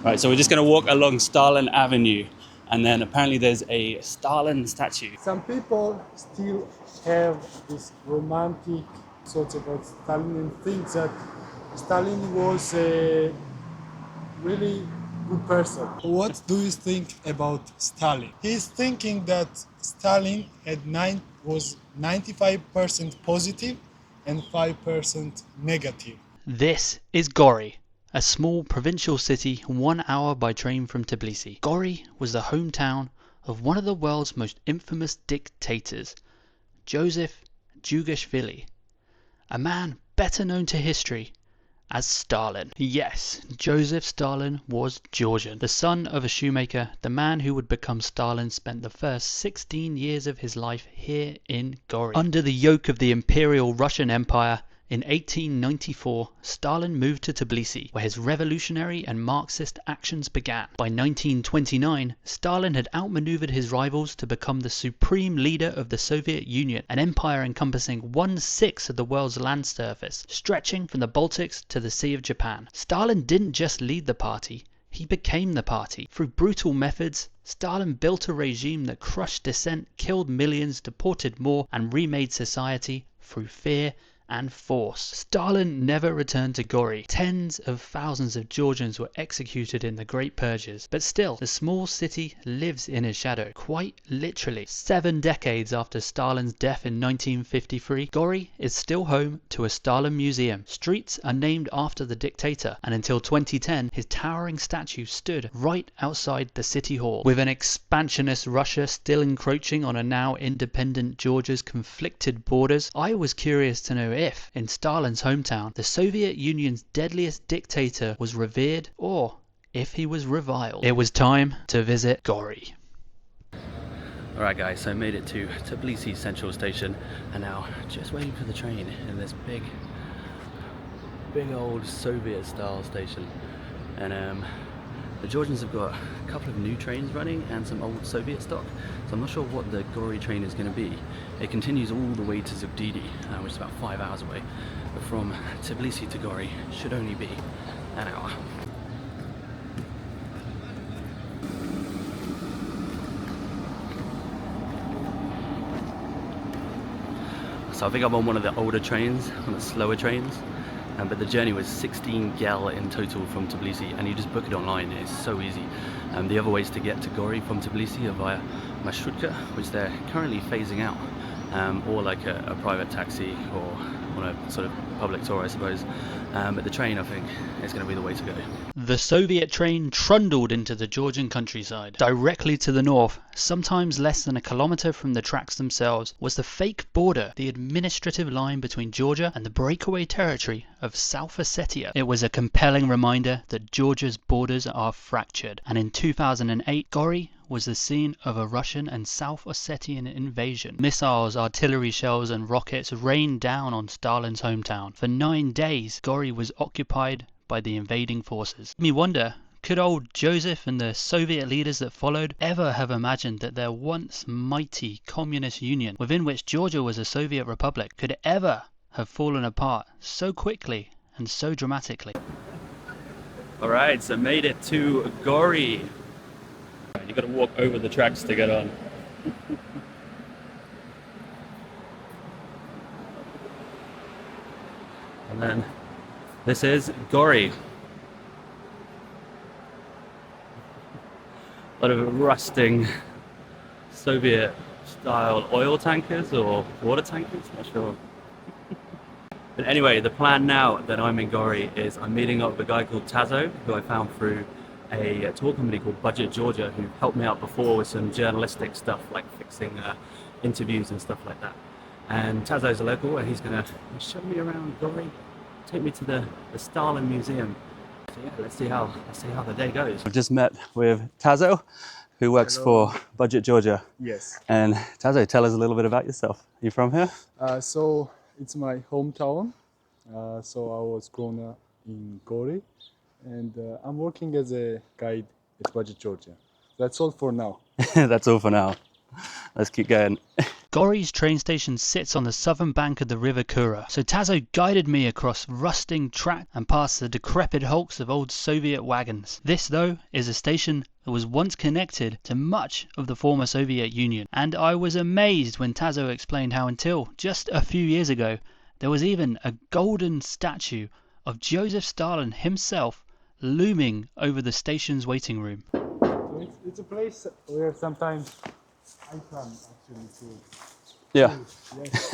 Right, so we're just going to walk along Stalin Avenue, and then apparently there's a Stalin statue. Some people still have this romantic thoughts about Stalin and think that Stalin was a really good person. What do you think about Stalin? He's thinking that Stalin was 95% positive and 5% negative. This is Gori, a small provincial city 1 hour by train from Tbilisi. Gori was the hometown of one of the world's most infamous dictators, Joseph Stalin, a man better known to history as Stalin. Yes, Joseph Stalin was Georgian. The son of a shoemaker, the man who would become Stalin spent the first 16 years of his life here in Gori. Under the yoke of the Imperial Russian Empire, in 1894, Stalin moved to Tbilisi, where his revolutionary and Marxist actions began. By 1929, Stalin had outmaneuvered his rivals to become the supreme leader of the Soviet Union, an empire encompassing 1/6 of the world's land surface, stretching from the Baltics to the Sea of Japan. Stalin didn't just lead the party, he became the party. Through brutal methods, Stalin built a regime that crushed dissent, killed millions, deported more, and remade society through fear and force. Stalin never returned to Gori. Tens of thousands of Georgians were executed in the Great Purges, but still, the small city lives in his shadow, quite literally. 7 decades after Stalin's death in 1953, Gori is still home to a Stalin Museum. Streets are named after the dictator, and until 2010, his towering statue stood right outside the city hall. With an expansionist Russia still encroaching on a now independent Georgia's conflicted borders, I was curious to know if, in Stalin's hometown, the Soviet Union's deadliest dictator was revered or if he was reviled. It was time to visit Gori. Alright guys, so I made it to Tbilisi Central Station, and now just waiting for the train in this big old Soviet style station. And the Georgians have got a couple of new trains running and some old Soviet stock, so I'm not sure what the Gori train is going to be. It continues all the way to Zugdidi, which is about 5 hours away, but from Tbilisi to Gori should only be an hour. So I think I'm on one of the older trains, one of the slower trains. But the journey was 16 gel in total from Tbilisi, and you just book it online. It's so easy. The other ways to get to Gori from Tbilisi are via marshrutka, which they're currently phasing out, or like a private taxi or on a sort of public tour, I suppose. But the train, I think, is going to be the way to go. The Soviet train trundled into the Georgian countryside. Directly to the north, sometimes less than a kilometer from the tracks themselves, was the fake border, the administrative line between Georgia and the breakaway territory of South Ossetia. It was a compelling reminder that Georgia's borders are fractured, and in 2008, Gori was the scene of a Russian and South Ossetian invasion. Missiles, artillery shells and rockets rained down on Stalin's hometown. For 9 days, Gori was occupied by the invading forces. Me wonder, could old Joseph and the Soviet leaders that followed ever have imagined that their once mighty communist union, within which Georgia was a Soviet republic, could ever have fallen apart so quickly and so dramatically? Alright, so made it to Gori. You got to walk over the tracks to get on. And then this is Gori. A lot of rusting Soviet style oil tankers or water tankers, not sure. But anyway, the plan now that I'm in Gori is I'm meeting up with a guy called Tazo, who I found through a tour company called Budget Georgia, who helped me out before with some journalistic stuff like fixing interviews and stuff like that. And Tazo's a local, and he's going to show me around Gori, take me to the Stalin Museum. So yeah, let's see how the day goes. I've just met with Tazo, who works for Budget Georgia. Yes. And Tazo, tell us a little bit about yourself. Are you from here? So it's my hometown. So I was grown up in Gori, and I'm working as a guide at Budget Georgia. That's all for now. That's all for now. Let's keep going. Gori's train station sits on the southern bank of the river Kura, so Tazo guided me across rusting track and past the decrepit hulks of old Soviet wagons. This, though, is a station that was once connected to much of the former Soviet Union, and I was amazed when Tazo explained how until just a few years ago there was even a golden statue of Joseph Stalin himself looming over the station's waiting room. It's a place where sometimes I come actually to. Yeah. Yes.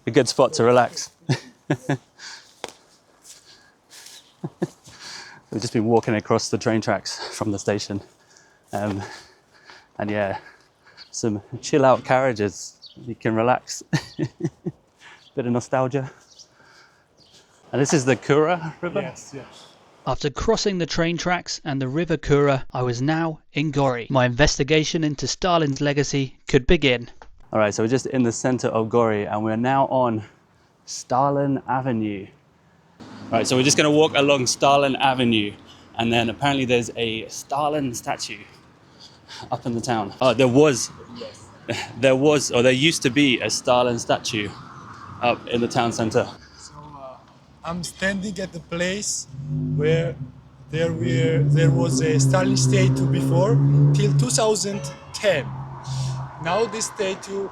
A good spot to relax. We've just been walking across the train tracks from the station. And yeah, some chill out carriages. You can relax. Bit of nostalgia. And this is the Kura River? Yes, yes. After crossing the train tracks and the river Kura, I was now in Gori. My investigation into Stalin's legacy could begin. All right, so we're just in the center of Gori and we're now on Stalin Avenue. All right, so we're just gonna walk along Stalin Avenue and then apparently there's a Stalin statue up in the town. Oh, there used to be a Stalin statue up in the town center. So I'm standing at the place where there was a Stalin statue before till 2010. Now this statue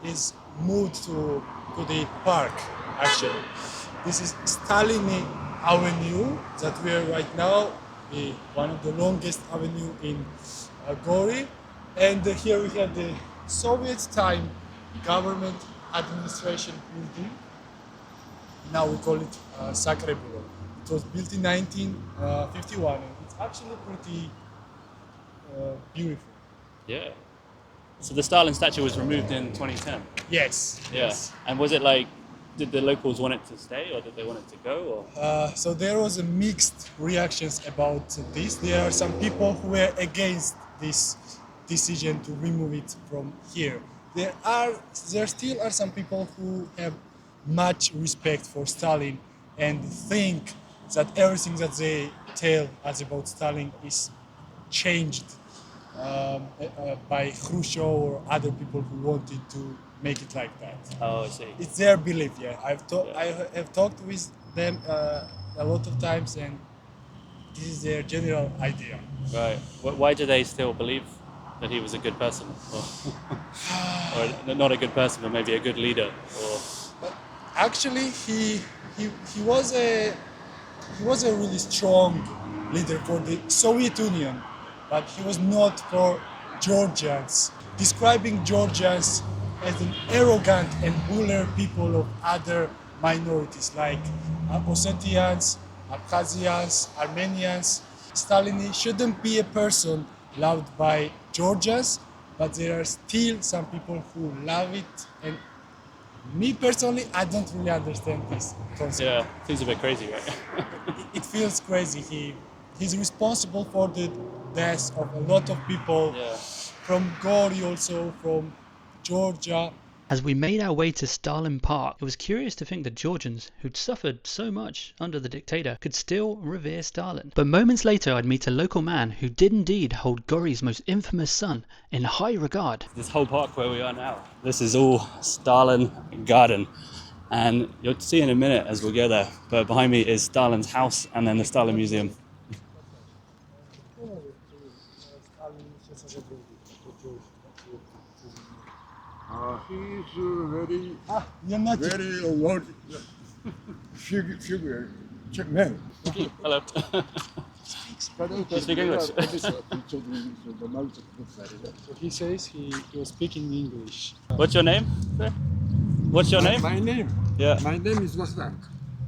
is moved to the park. Actually, this is Stalin Avenue that we are right now, one of the longest avenue in Gori, and here we have the Soviet time government administration building. Now we call it Sacrebulo. It was built in 1951 and it's actually pretty beautiful. Yeah. So the Stalin statue was removed in 2010? Yes. Yeah. Yes. And was it like, did the locals want it to stay or did they want it to go? Or? So there was a mixed reactions about this. There are some people who were against this decision to remove it from here. There still are some people who have much respect for Stalin and think that everything that they tell us about Stalin is changed by Khrushchev or other people who wanted to make it like that. Oh, I see. It's their belief, yeah. I have talked with them a lot of times and this is their general idea. Right. Why do they still believe that he was a good person? Or not a good person, but maybe a good leader? Or... Actually, he was a really strong leader for the Soviet Union, but he was not for Georgians. Describing Georgians as an arrogant and bully people of other minorities like Ossetians, Abkhazians, Armenians. Stalin shouldn't be a person loved by Georgians, but there are still some people who love it, and me personally, I don't really understand this concept. Yeah, seems a bit crazy, right? It feels crazy. He's responsible for the deaths of a lot of people, Yeah. from Gori also, from Georgia. As we made our way to Stalin Park, it was curious to think that Georgians, who'd suffered so much under the dictator, could still revere Stalin. But moments later I'd meet a local man who did indeed hold Gori's most infamous son in high regard. This whole park where we are now, this is all Stalin Garden. And you'll see in a minute as we'll go there, but behind me is Stalin's house and then the Stalin Museum. He's very, You're not very old figure, man. Hello. You speak English? So he says he was speaking English. What's your name, sir? What's your name? My name? Yeah. My name is Vaktang.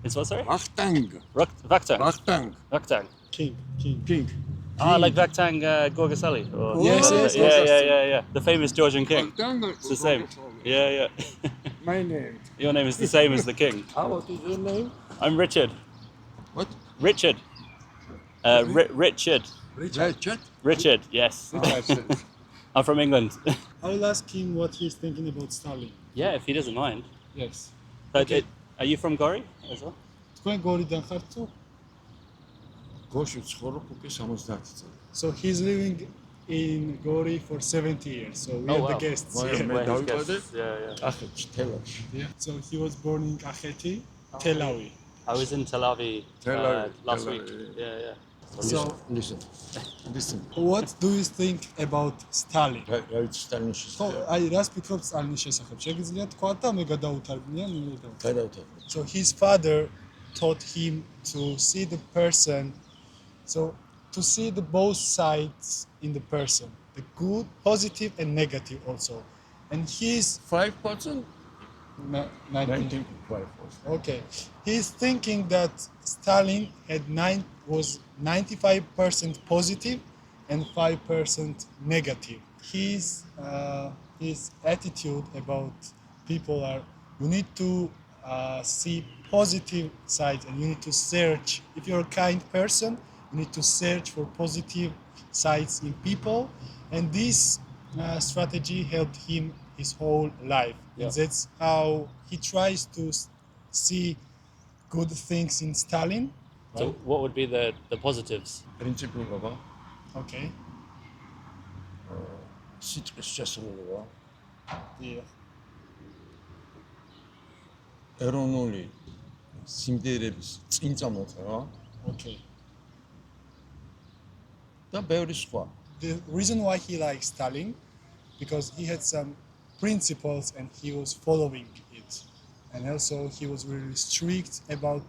It's what, sorry? Vaktang. Vaktang. Vaktang. Vaktang. King. King. Ah, like Vaktang Gorgasali. Or... Yes, yes, Yeah. The famous Georgian king. Vaktang. It's the same. Yeah. My name. Your name is the same as the king. What is your name? I'm Richard. What? Richard. Richard. Richard? Yes. I'm from England. I will ask him what he's thinking about Stalin. Yeah, if he doesn't mind. Yes. But Okay. are you from Gori as well? Თქვენ გორიდან ხართ თუ? გოში ცხოვრობ უკვე 70 წელი. So he's living in Gori for 70 years, so we Oh, are wow. the guests Why here. am I- Where his Davide? guests. Yeah. Achich, Telash. Yeah. So he was born in Kakheti, Tel Aviv. I was in Tel Aviv, Tel Aviv, last Tel week. Aviv. Yeah. So, Listen. what do you think about Stalin? Right, Stalin ხო, აი რას ფიქრობ სტალინის შესახებ? შეგიძლია თქვა და მე გადავუთარგმნია ნუ. So his father taught him to see the person, so to see the both sides in the person, the good, positive and negative also. And he's 5%? 19. 95%. Okay. He's thinking that Stalin was 95% positive and 5% negative. His attitude about people are, you need to see positive sides and you need to search. If you're a kind person, you need to search for positive sides in people, and this strategy helped him his whole life. Yeah. And that's how he tries to see good things in Stalin. So what would be the positives? Principle 봐봐. Okay. 시트가 스트레스로 Yeah. 에로놀리 심데레비스 진짜 못해요. Okay. 나 배우리 스과. The reason why he likes Stalin, because he had some principles and he was following it, and also he was really strict about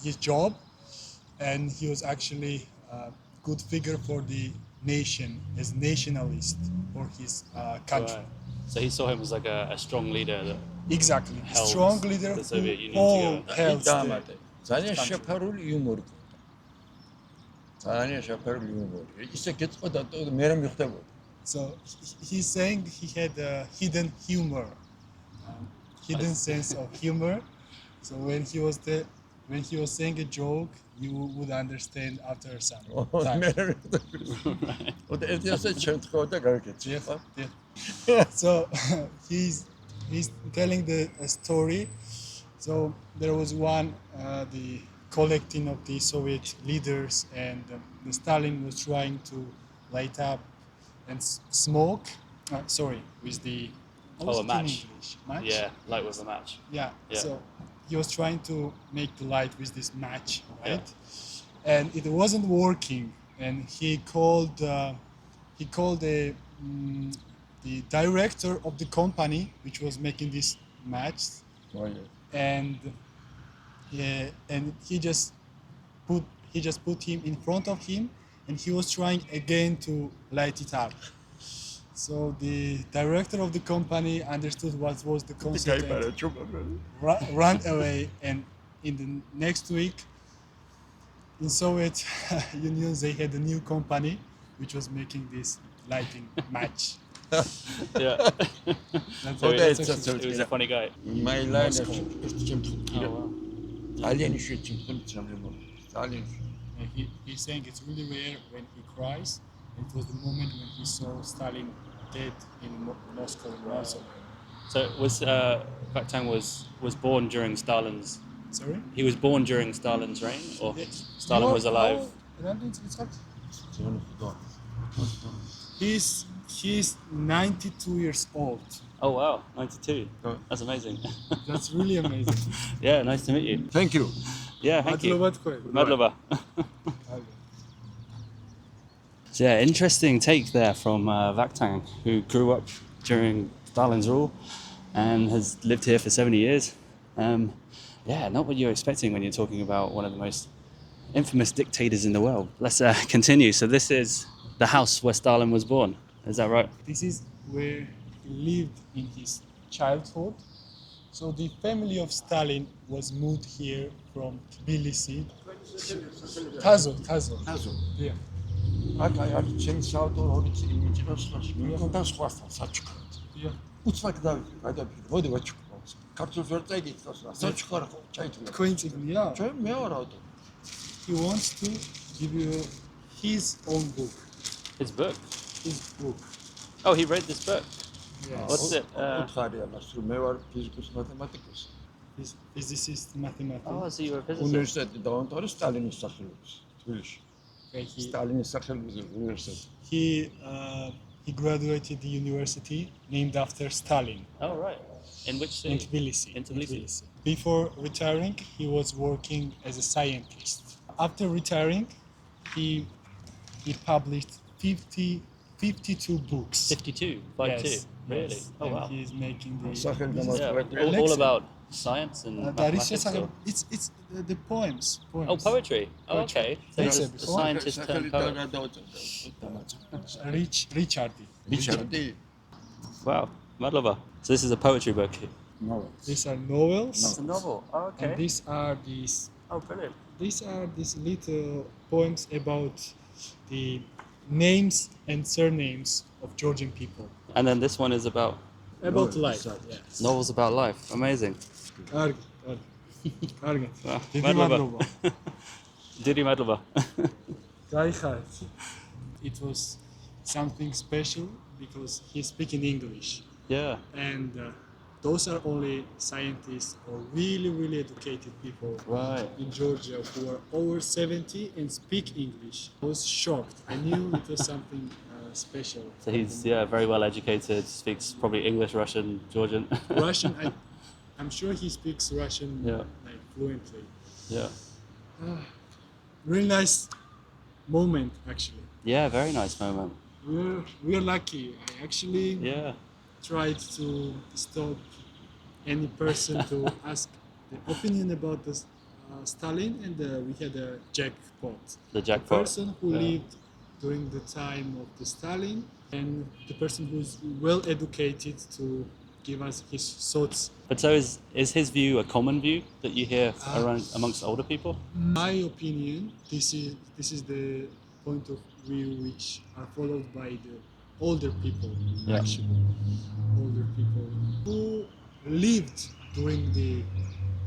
his job, and he was actually a good figure for the nation as nationalist for his country. Right. So he saw him as like a strong leader that Exactly, held strong leader the Soviet who Union all together. held the 다음에 자네 셰파룰 유머리. 자네 셰파룰 유머리. 이제 get거다 또 매력 못하고. So he's saying he had a hidden humor, hidden sense of humor. So when he was saying a joke, you would understand after some time. 매력 못하고. 어때 에디어스 첸트코다 가르쳤지. Yeah. So he's telling a story. So there was the collecting of the Soviet leaders, and the Stalin was trying to light up and smoke. With the what was Oh, a it in match. English? Match? Yeah, like with the match. Yeah. Yeah. So he was trying to make the light with this match, right? And it wasn't working. And he called the director of the company which was making this match, and he just put him in front of him, and he was trying again to light it up. So the director of the company understood what was the concept and ran away. And in the next week, in Soviet Union, they had a new company which was making this lighting match. Yeah. So That's he was a funny guy. My life Oh, wow. Stalin şu için Stalin. He's saying it's really rare when he cries. It was the moment when he saw Stalin dead in Moscow. So was Vakhtang was born during Stalin's. Sorry? He was born during Stalin's reign, or Yes. Stalin was alive. He's 92 years old. Oh wow, 92. Oh. That's amazing. That's really amazing. Yeah, nice to meet you. Thank you. Yeah, thank you. მადლობა თქვენ. Madlova. So yeah, interesting take there from Vakhtang, who grew up during Stalin's rule and has lived here for 70 years. Yeah, not what you're expecting when you're talking about one of the most infamous dictators in the world. Let's continue. So this is the house where Stalin was born. Is that right? This is where he lived in his childhood. So the family of Stalin was moved here from Tbilisi. Tazo. Yeah. აქ არის ჩემი საავტორო იმიჯროს მიგონდა სხვა საჩუქრად. Yeah. უცბად გადავიფიქრე, მოდი ვაჩუქრო. ქართულს ვერ წაიგიწყოს რა. საჩუქრა ხო ჩაითულა. თქვენ წიგნია? ჩვენ მე ვარ ავტორი. He wants to give you his own book. His book. His book. Oh, he read this book. Yes. What's it? უთხარი ამას, რომ მე ვარ ფიზიკოს მათემატიკოსი. He's physicist, mathematician. Oh, so you're a physicist. უნივერსიტეტი დავამთავრე სტალინის სახელობის თბილისში. Okay, Stalin University. he graduated the university named after Stalin Oh, right. In which city? in Tbilisi. In Tbilisi. Before retiring, he was working as a scientist. After retiring, he he published 52 books. 52, 52. Yes, Really? yes. Oh, And wow. he is making the Sakın this dama is Yeah, poetry. all Alexa. about science and There is mathematics. Or? it's the poems. Oh, poetry. Oh, Poetry. okay. So Neyse, he's a before- scientist turned poet. Richardi. Richard değil. Wow, Madlova. So this is a poetry book. No. These are novels. It's a novel. Oh, okay. And Oh, brilliant. these are these little poems about the names and surnames of Georgian people. And then this one is about About Novel, life. sorry. Yes. novels about life. Amazing. Argen. Wow, Didi Madlova. Madlova. Didi Madlova. Gaihat. It was something special because he speaks in English. Yeah. And those are only scientists or really educated people Right. in Georgia who are over 70 and speak English. I was shocked. I knew it was something special. So he's very well educated. Speaks probably English, Russian, Georgian. Russian, I'm sure he speaks Russian Yeah. like fluently. Yeah. Really nice moment, actually. Yeah. Very nice moment. We're lucky. I actually Yeah. tried to stop any person to ask the opinion about the Stalin, and we had a jackpot. The The jackpot. person who Yeah. lived during the time of the Stalin, and the person who's well educated to give us his thoughts. But so is his view a common view that you hear around amongst older people? My opinion, this is the point of view which are followed by the older people, Yeah. actually. Older people who lived during the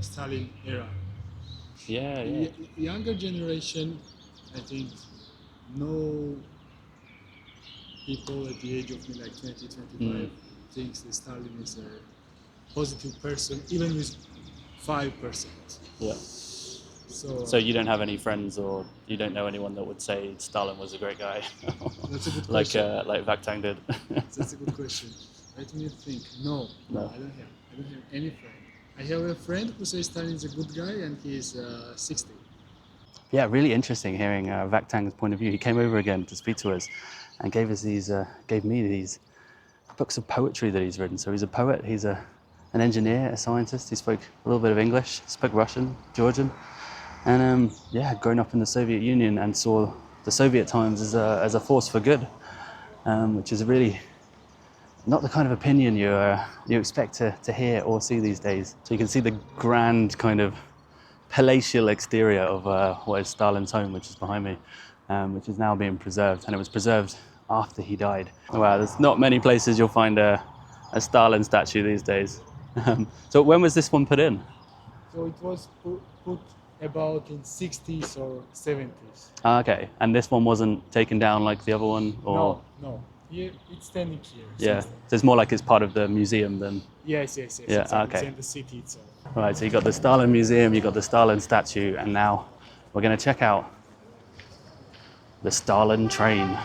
Stalin era. Yeah. Yeah. Younger generation, I think, no people at the age of me, like 20, 25, thinks that Stalin is a positive person, even with 5%. Yeah. So, So you don't have any friends, or you don't know anyone that would say Stalin was a great guy, that's a good like question. like Vakhtang did. That's a good question. Let me think. No, No. I don't have any friend. I have a friend who says Stalin is a good guy, and he's 60. Yeah, really interesting hearing Vakhtang's point of view. He came over again to speak to us, and gave me these books of poetry that he's written. So he's a poet. He's an engineer, a scientist. He spoke a little bit of English, spoke Russian, Georgian, and had grown up in the Soviet Union and saw the Soviet times as a force for good, which is really not the kind of opinion you expect to hear or see these days. So you can see the grand kind of palatial exterior of what is Stalin's home, which is behind me, which is now being preserved, and it was preserved after he died. Wow, there's not many places you'll find a Stalin statue these days. So when was this one put in? So it was put about in 60s or 70s. Okay, and this one wasn't taken down like the other one, or No. Here, it's standing here. yeah, since so it's more like it's part of the museum then. Yes. Yeah, Exactly. okay. It's in the city itself. All right, so you got the Stalin Museum, you got the Stalin statue, and now we're going to check out the Stalin train.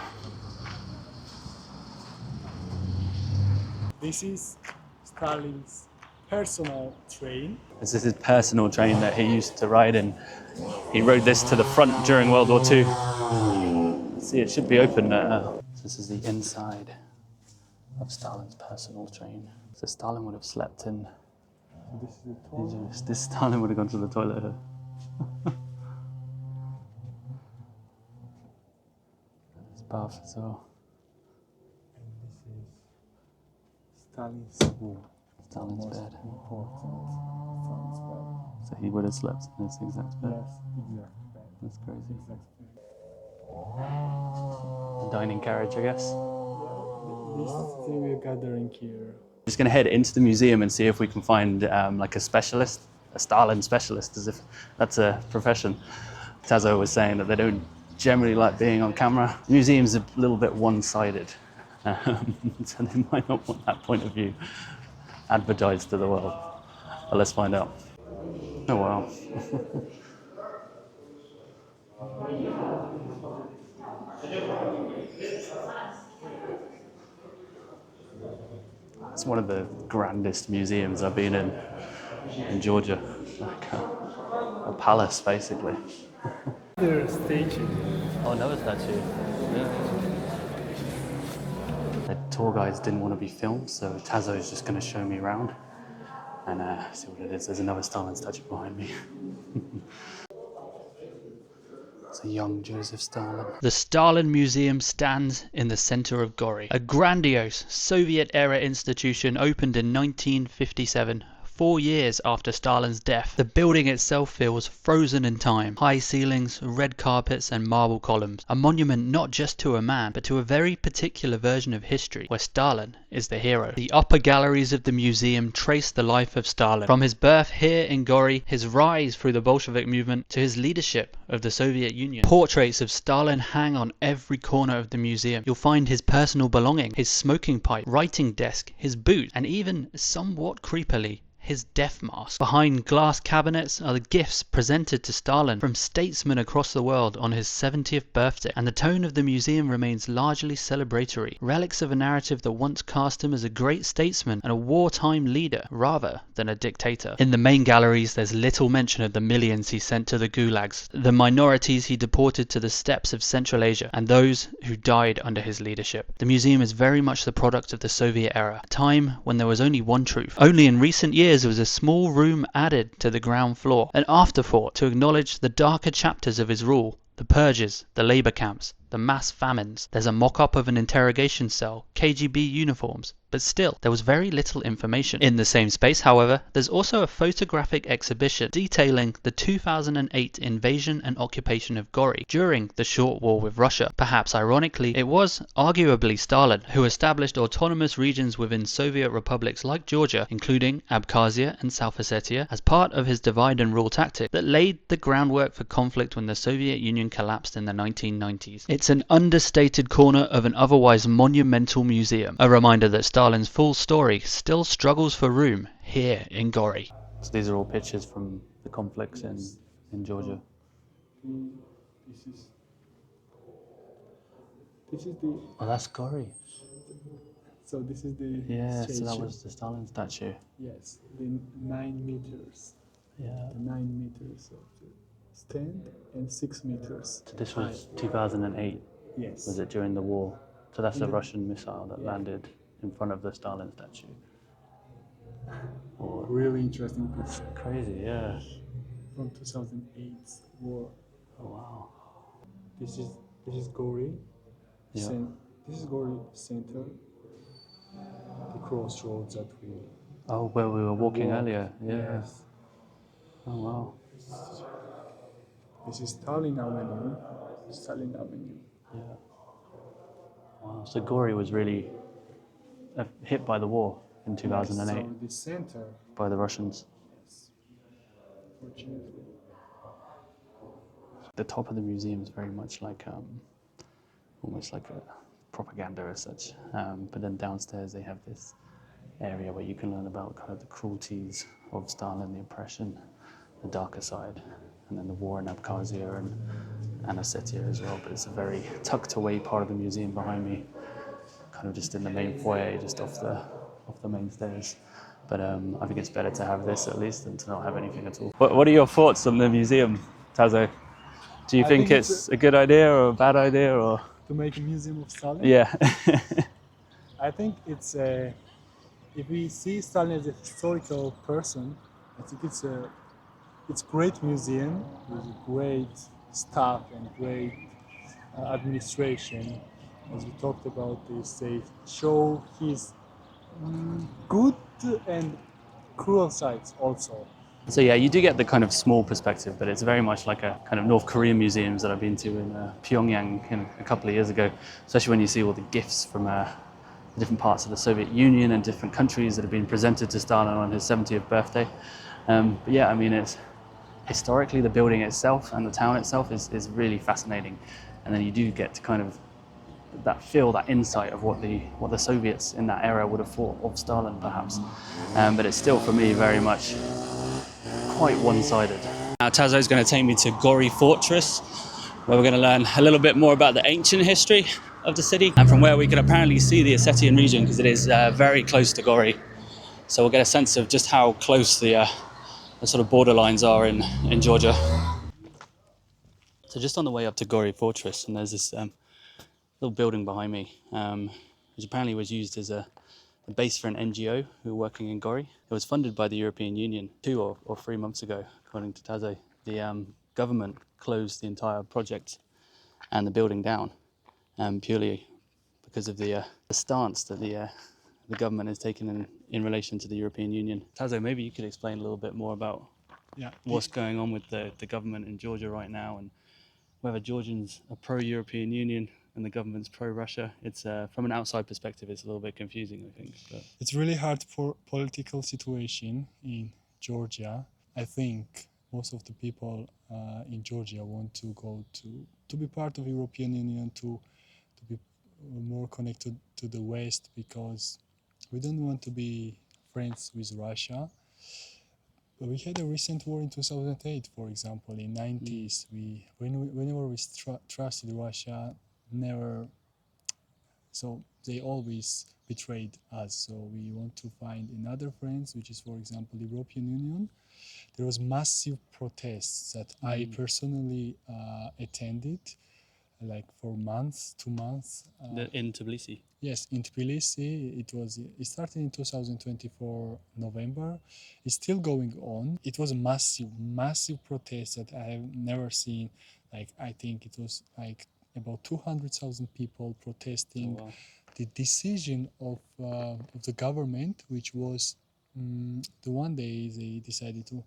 This is Stalin's personal train. This is his personal train that he used to ride in. He rode this to the front during World War II. See, it should be open now. This is the inside of Stalin's personal train. So Stalin would have slept in. This Stalin would have gone to the toilet here. It's bath as well. And this is Stalin's Stalin's bed. important Stalin's bed. So he would have slept in this exact bed. Yes, exact bed. That's crazy. Exact bed. The dining carriage, I guess. This we're gathering here. Just going to head into the museum and see if we can find like a specialist, a Stalin specialist, as if that's a profession. Tazo was saying that they don't generally like being on camera. The museum's a little bit one-sided, so they might not want that point of view advertised to the world. But let's find out. Oh wow. It's one of the grandest museums I've been in Georgia. Like a palace, basically. Their statue. Oh, another statue. The tour guides didn't want to be filmed, so Tazo is just going to show me around and see what it is. There's another Stalin statue behind me. It's a young Joseph Stalin. The Stalin Museum stands in the center of Gori, a grandiose Soviet-era institution opened in 1957. 4 years after Stalin's death. The building itself feels frozen in time. High ceilings, red carpets and marble columns. A monument not just to a man, but to a very particular version of history, where Stalin is the hero. The upper galleries of the museum trace the life of Stalin. From his birth here in Gori, his rise through the Bolshevik movement, to his leadership of the Soviet Union. Portraits of Stalin hang on every corner of the museum. You'll find his personal belongings, his smoking pipe, writing desk, his boot, and even, somewhat creepily, his death mask. Behind glass cabinets are the gifts presented to Stalin from statesmen across the world on his 70th birthday, and the tone of the museum remains largely celebratory, relics of a narrative that once cast him as a great statesman and a wartime leader rather than a dictator. In the main galleries there's little mention of the millions he sent to the gulags, the minorities he deported to the steppes of Central Asia, and those who died under his leadership. The museum is very much the product of the Soviet era, a time when there was only one truth. Only in recent years there was a small room added to the ground floor, an afterthought to acknowledge the darker chapters of his rule, the purges, the labour camps, the mass famines. There's a mock-up of an interrogation cell, KGB uniforms, but still, there was very little information. In the same space, however, there's also a photographic exhibition detailing the 2008 invasion and occupation of Gori during the short war with Russia. Perhaps ironically, it was arguably Stalin who established autonomous regions within Soviet republics like Georgia, including Abkhazia and South Ossetia, as part of his divide and rule tactic that laid the groundwork for conflict when the Soviet Union collapsed in the 1990s. It's an understated corner of an otherwise monumental museum, a reminder that Stalin's full story still struggles for room here in Gori. So these are all pictures from the conflicts in Georgia. This is the. Oh, that's Gori. So this is the. Yeah, statue. so that was the Stalin statue. Yes, the 9 meters. Yeah. The 9 meters of the stand and 6 meters. So this was 2008. Yes. Was it during the war? So that's a Russian missile that landed in front of the Stalin statue. Or Really interesting picture crazy, yeah. from 2008 war. Oh wow. This is Gori. Yeah. This is Gori center. The crossroads that we. Oh, where we were walking walked. earlier. Yeah. Yes. Oh wow. This is Stalin Avenue. Stalin Avenue. Yeah. Wow. So Gori was really hit by the war in 2008 So the center. by the Russians. Yes. Fortunately. The top of the museum is very much like almost like a propaganda as such. But then downstairs they have this area where you can learn about kind of the cruelties of Stalin, the oppression, the darker side, and then the war in Abkhazia and Ossetia as well. But it's a very tucked away part of the museum behind me, kind of just in the main foyer, just off the main stairs. But I think it's better to have this at least than to not have anything at all. What are your thoughts on the museum, Tazo? Do you think it's a good idea or a bad idea, or? To make a museum of Stalin? Yeah. I think it's if we see Stalin as a historical person, I think it's great museum with great staff and great administration. As we talked about this, they show his good and cruel sides also. So yeah, you do get the kind of small perspective, but it's very much like a kind of North Korean museums that I've been to in Pyongyang a couple of years ago, especially when you see all the gifts from different parts of the Soviet Union and different countries that have been presented to Stalin on his 70th birthday. But yeah, I mean, it's historically the building itself and the town itself is really fascinating, and then you do get to kind of that insight of what the Soviets in that era would have thought of Stalin, perhaps. But it's still, for me, very much quite one-sided. Now Tazo's going to take me to Gori Fortress, where we're going to learn a little bit more about the ancient history of the city, and from where we can apparently see the Ossetian region because it is very close to Gori. So we'll get a sense of just how close the sort of borderlines are in Georgia. So just on the way up to Gori Fortress, and there's this little building behind me, which apparently was used as a base for an NGO who were working in Gori. It was funded by the European Union 2 or 3 months ago, according to Taze. The government closed the entire project and the building down purely because of the stance that the government has taken in relation to the European Union. Tazo, maybe you could explain a little bit more about what's going on with the government in Georgia right now, and whether Georgians are pro-European Union and the government's pro-Russia. It's from an outside perspective, it's a little bit confusing, I think. But It's really hard for political situation in Georgia. I think most of the people in Georgia want to go to be part of European Union, to be more connected to the West, because we don't want to be friends with Russia. But we had a recent war in 2008, for example. In 90s, whenever we trusted Russia, never. So they always betrayed us. So we want to find another friends, which is, for example, the European Union. There was massive protests that I personally attended, like for months, 2 months. in Tbilisi. Yes, in Tbilisi, it started in 2024 November. It's still going on. It was a massive protest that I have never seen. Like, I think it was like about 200,000 people protesting the decision of the government, which was the one day they decided to,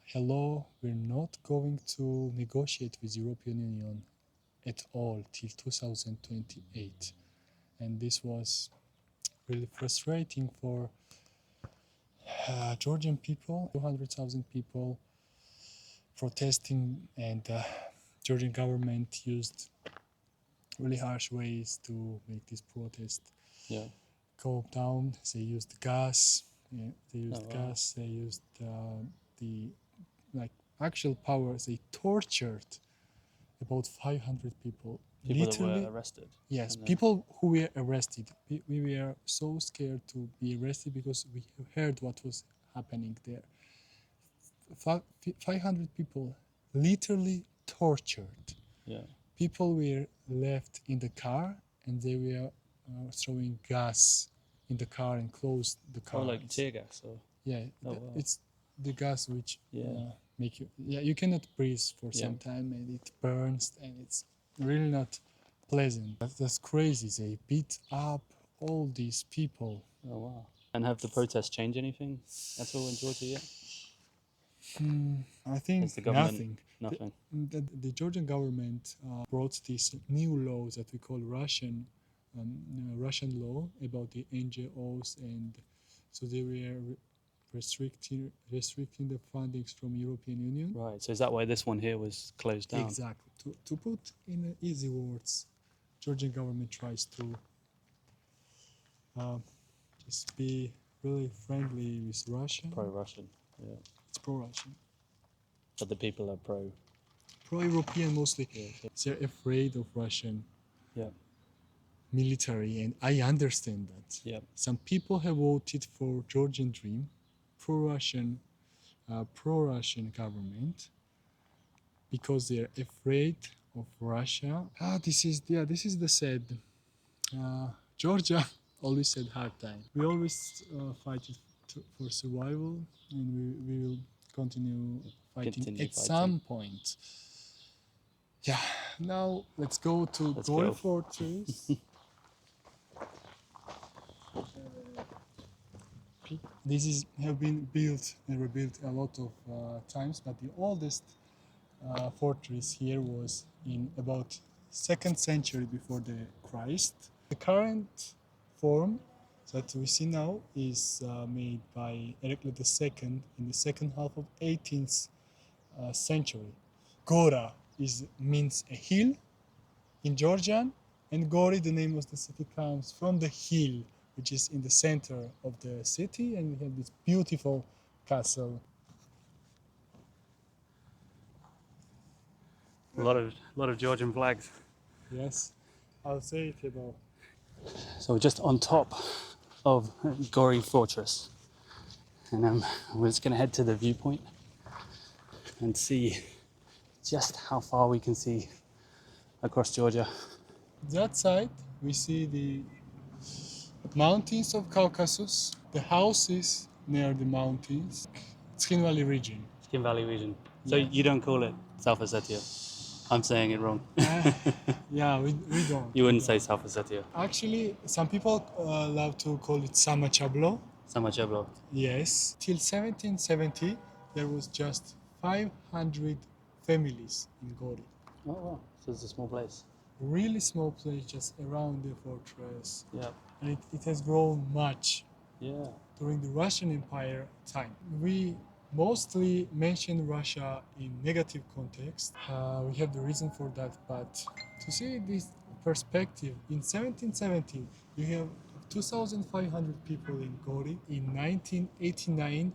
hello, we're not going to negotiate with European Union at all till 2028. And this was really frustrating for Georgian people. 200,000 people protesting, and Georgian government used really harsh ways to make this protest calm down. They used gas. They used the like actual power. They tortured about 500 people. People that were arrested. Yes, people who were arrested. We were so scared to be arrested because we heard what was happening there. 500 people literally tortured. Yeah. People were left in the car, and they were throwing gas in the car and closed the car. Oh, like tear gas? Or? Yeah, it's the gas which make you. Yeah, you cannot breathe for some time, and it burns, and it's really not pleasant. That's crazy. They beat up all these people. Oh wow! And have the protests changed anything at all in Georgia yet? I think the government, nothing. The Georgian government brought this new law that we call Russian law about the NGOs, and so they were restricting the fundings from European Union. Right. So is that why this one here was closed down? Exactly. To put in easy words, Georgian government tries to just be really friendly with Russia. Pro-Russian. Yeah. It's pro-Russian. But the people are pro-European mostly. Yeah. They're afraid of Russian military, and I understand that. Yeah. Some people have voted for Georgian Dream, pro-Russian government, because they're afraid of Russia. This is the sad. Georgia always had hard time. We always fight for survival, and we will continue fighting some point. Yeah. Now let's go to Gori Fortress. This have been built and rebuilt a lot of times, but the oldest fortress here was in about 2nd century before the Christ. The current form that we see now is made by Heraclius II in the second half of 18th century. Gora means a hill in Georgian, and Gori, the name of the city, comes from the hill, which is in the center of the city, and we have this beautiful castle. A lot of Georgian flags. Yes, I'll say it about. So we're just on top of Gori Fortress, and we're just gonna head to the viewpoint and see just how far we can see across Georgia. That side, we see the mountains of Caucasus, the houses near the mountains, Skin Valley region. Skin Valley region. So Yes. you don't call it South Ossetia? I'm saying it wrong. Yeah, we don't. You wouldn't we say don't. South Ossetia. Actually, some people love to call it Samachablo. Samacheblo. Yes. Till 1770, there was just 500 families in Gori. Oh wow. So it's a small place. Really small place just around the fortress. Yeah. And it has grown much Yeah. during the Russian Empire time. We mostly mention Russia in negative context. We have the reason for that, but to see this perspective, in 1717 you have 2,500 people in Gori. In 1989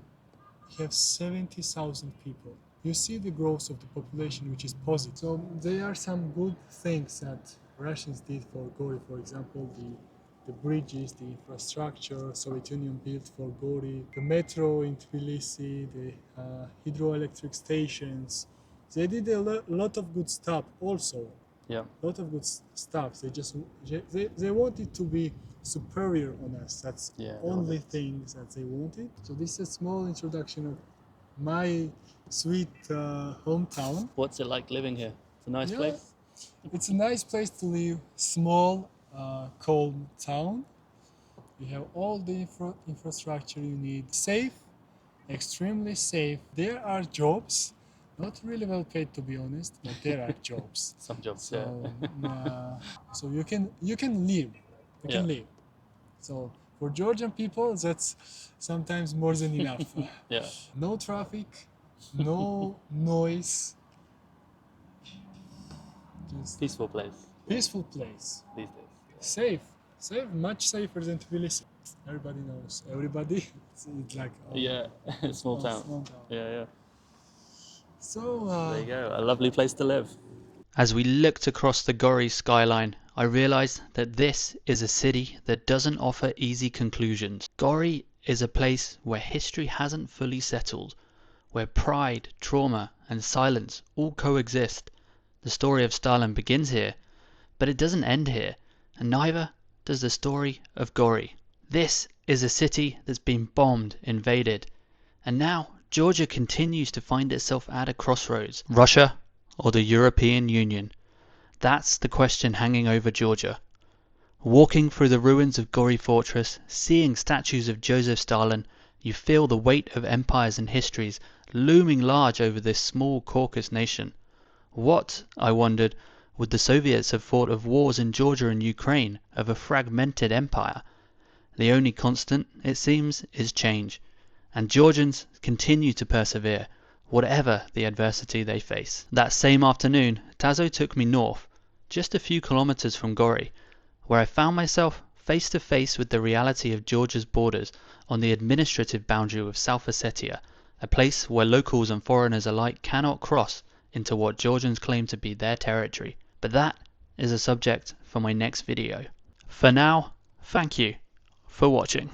you have 70,000 people. You see the growth of the population, which is positive. So there are some good things that Russians did for Gori. For example, the bridges, the infrastructure Soviet Union built for Gori, the metro in Tbilisi, the hydroelectric stations. They did a lot of good stuff also. Yeah. A lot of good stuff. They wanted to be superior on us. That's Yeah, only things that they wanted. So this is a small introduction of my sweet hometown. What's it like living here? It's a nice Yeah. place. It's a nice place to live. Small, calm town. You have all the infrastructure you need. Safe, extremely safe. There are jobs, not really well paid to be honest, but there are jobs. Some jobs, So, yeah. so you can live. You can Yeah. live. So for Georgian people, that's sometimes more than enough. Yeah. No traffic, no noise. Just Peaceful place peaceful place. these days. Safe, much safer than Tbilisi. Everybody knows everybody. It's like Yeah. Small town. Small town. Yeah, yeah. So There you go. A lovely place to live. As we looked across the Gori skyline, I realized that this is a city that doesn't offer easy conclusions. Gori is a place where history hasn't fully settled, where pride, trauma, and silence all coexist. The story of Stalin begins here, but it doesn't end here, and neither does the story of Gori. This is a city that's been bombed, invaded, and now Georgia continues to find itself at a crossroads. Russia or the European Union? That's the question hanging over Georgia. Walking through the ruins of Gori Fortress, seeing statues of Joseph Stalin, you feel the weight of empires and histories looming large over this small Caucasus nation. What, I wondered, would the Soviets have thought of wars in Georgia and Ukraine, of a fragmented empire? The only constant, it seems, is change, and Georgians continue to persevere, whatever the adversity they face. That same afternoon, Tazo took me north, just a few kilometers from Gori, where I found myself face to face with the reality of Georgia's borders on the administrative boundary with South Ossetia, a place where locals and foreigners alike cannot cross into what Georgians claim to be their territory. But that is a subject for my next video. For now, thank you for watching.